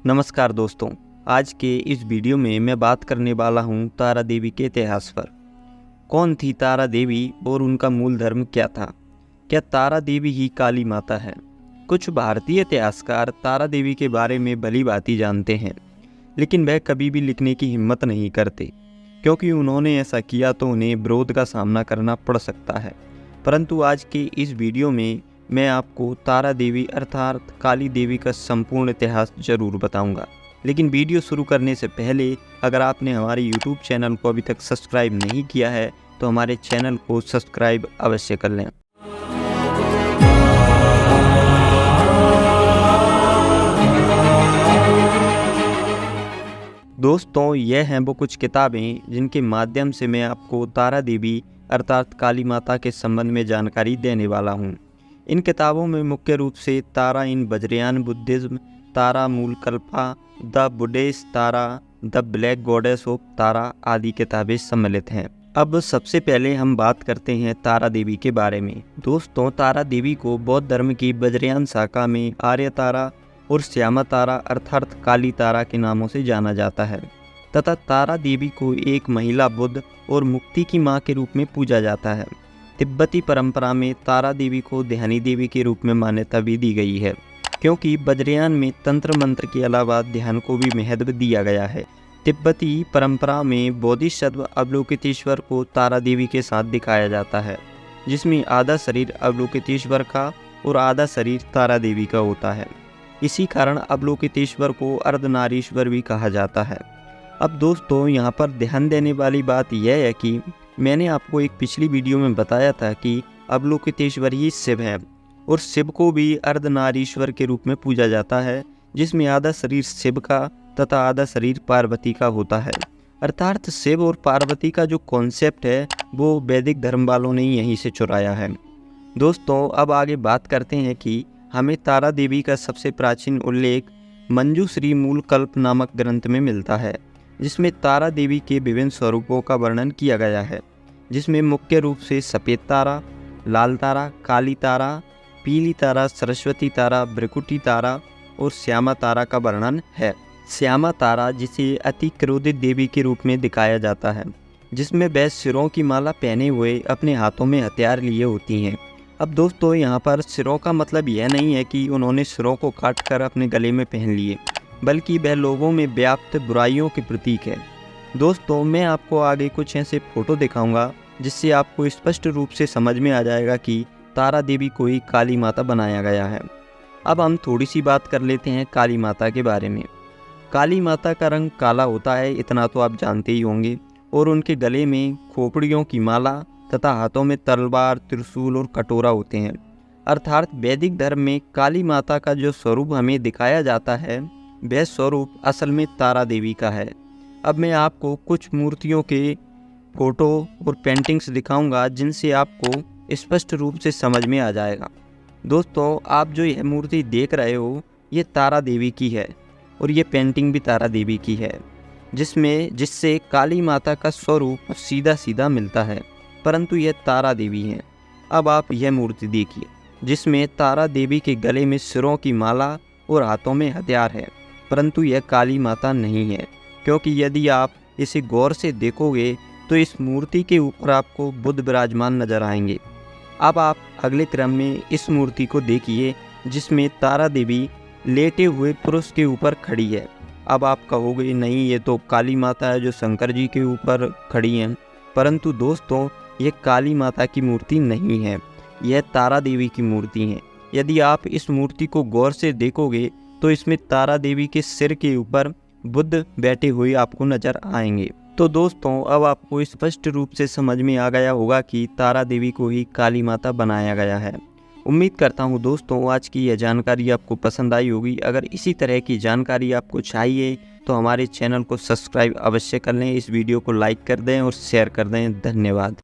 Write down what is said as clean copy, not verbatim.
नमस्कार दोस्तों, आज के इस वीडियो में मैं बात करने वाला हूँ तारा देवी के इतिहास पर। कौन थी तारा देवी और उनका मूल धर्म क्या था? क्या तारा देवी ही काली माता है? कुछ भारतीय इतिहासकार तारा देवी के बारे में भली भांति जानते हैं, लेकिन वह कभी भी लिखने की हिम्मत नहीं करते, क्योंकि उन्होंने ऐसा किया तो उन्हें विरोध का सामना करना पड़ सकता है। परंतु आज के इस वीडियो में मैं आपको तारा देवी अर्थात काली देवी का संपूर्ण इतिहास जरूर बताऊंगा। लेकिन वीडियो शुरू करने से पहले अगर आपने हमारे YouTube चैनल को अभी तक सब्सक्राइब नहीं किया है तो हमारे चैनल को सब्सक्राइब अवश्य कर लें। दोस्तों, यह हैं वो कुछ किताबें जिनके माध्यम से मैं आपको तारा देवी अर्थात काली माता के संबंध में जानकारी देने वाला हूँ। इन किताबों में मुख्य रूप से तारा इन Vajrayana Buddhism, Tara Mula Kalpa, the Buddhist Tara, the black goddess of Tara आदि किताबें सम्मिलित हैं। अब सबसे पहले हम बात करते हैं तारा देवी के बारे में। दोस्तों, तारा देवी को बौद्ध धर्म की वज्रयान शाखा में आर्य तारा और श्यामा तारा अर्थात काली तारा के नामों से जाना जाता है तथा तारा देवी को एक महिला बुद्ध और मुक्ति की माँ के रूप में पूजा जाता है। तिब्बती परंपरा में तारा देवी को ध्यानी देवी के रूप में मान्यता भी दी गई है, क्योंकि वज्रयान में तंत्र मंत्र के अलावा ध्यान को भी महत्व दिया गया है। तिब्बती परंपरा में बोधिसत्व अवलोकितेश्वर को तारा देवी के साथ दिखाया जाता है, जिसमें आधा शरीर अवलोकितेश्वर का और आधा शरीर तारा देवी का होता है। इसी कारण अवलोकितेश्वर को अर्धनारीश्वर भी कहा जाता है। अब दोस्तों, यहाँ पर ध्यान देने वाली बात यह है कि मैंने आपको एक पिछली वीडियो में बताया था कि अवलोकितेश्वर ही शिव है और शिव को भी अर्धनारीश्वर के रूप में पूजा जाता है, जिसमें आधा शरीर शिव का तथा आधा शरीर पार्वती का होता है। अर्थात शिव और पार्वती का जो कॉन्सेप्ट है वो वैदिक धर्म वालों ने यहीं से चुराया है। दोस्तों, अब आगे बात करते हैं कि हमें तारा देवी का सबसे प्राचीन उल्लेख मंजूश्री मूल कल्प नामक ग्रंथ में मिलता है, जिसमें तारा देवी के विभिन्न स्वरूपों का वर्णन किया गया है, जिसमें मुख्य रूप से सफ़ेद तारा, लाल तारा, काली तारा, पीली तारा, सरस्वती तारा, भ्रकुटी तारा और श्यामा तारा का वर्णन है। श्यामा तारा जिसे अति क्रोधित देवी के रूप में दिखाया जाता है, जिसमें वह सिरों की माला पहने हुए अपने हाथों में हथियार लिए होती हैं। अब दोस्तों, यहाँ पर सिरों का मतलब यह नहीं है कि उन्होंने सिरों को काट कर अपने गले में पहन लिए, बल्कि वह लोगों में व्याप्त बुराइयों के प्रतीक है। दोस्तों, मैं आपको आगे कुछ ऐसे फोटो दिखाऊंगा जिससे आपको स्पष्ट रूप से समझ में आ जाएगा कि तारा देवी को ही काली माता बनाया गया है। अब हम थोड़ी सी बात कर लेते हैं काली माता के बारे में। काली माता का रंग काला होता है, इतना तो आप जानते ही होंगे, और उनके गले में खोपड़ियों की माला तथा हाथों में तलवार, त्रिशूल और कटोरा होते हैं। अर्थात वैदिक धर्म में काली माता का जो स्वरूप हमें दिखाया जाता है वह स्वरूप असल में तारा देवी का है। अब मैं आपको कुछ मूर्तियों के फोटो और पेंटिंग्स दिखाऊंगा जिनसे आपको स्पष्ट रूप से समझ में आ जाएगा। दोस्तों, आप जो यह मूर्ति देख रहे हो ये तारा देवी की है और ये पेंटिंग भी तारा देवी की है, जिससे काली माता का स्वरूप सीधा सीधा मिलता है, परंतु यह तारा देवी है। अब आप यह मूर्ति देखिए जिसमें तारा देवी के गले में सिरों की माला और हाथों में हथियार है, परंतु यह काली माता नहीं है, क्योंकि यदि आप इसे गौर से देखोगे तो इस मूर्ति के ऊपर आपको बुद्ध विराजमान नजर आएंगे। अब आप अगले क्रम में इस मूर्ति को देखिए जिसमें तारा देवी लेटे हुए पुरुष के ऊपर खड़ी है। अब आप कहोगे नहीं, ये तो काली माता है जो शंकर जी के ऊपर खड़ी हैं, परंतु दोस्तों ये काली माता की मूर्ति नहीं है, यह तारा देवी की मूर्ति है। यदि आप इस मूर्ति को गौर से देखोगे तो इसमें तारा देवी के सिर के ऊपर बुद्ध बैठे हुए आपको नजर आएंगे। तो दोस्तों, अब आपको स्पष्ट रूप से समझ में आ गया होगा कि तारा देवी को ही काली माता बनाया गया है। उम्मीद करता हूँ दोस्तों आज की यह जानकारी आपको पसंद आई होगी। अगर इसी तरह की जानकारी आपको चाहिए तो हमारे चैनल को सब्सक्राइब अवश्य कर लें, इस वीडियो को लाइक कर दें और शेयर कर दें। धन्यवाद।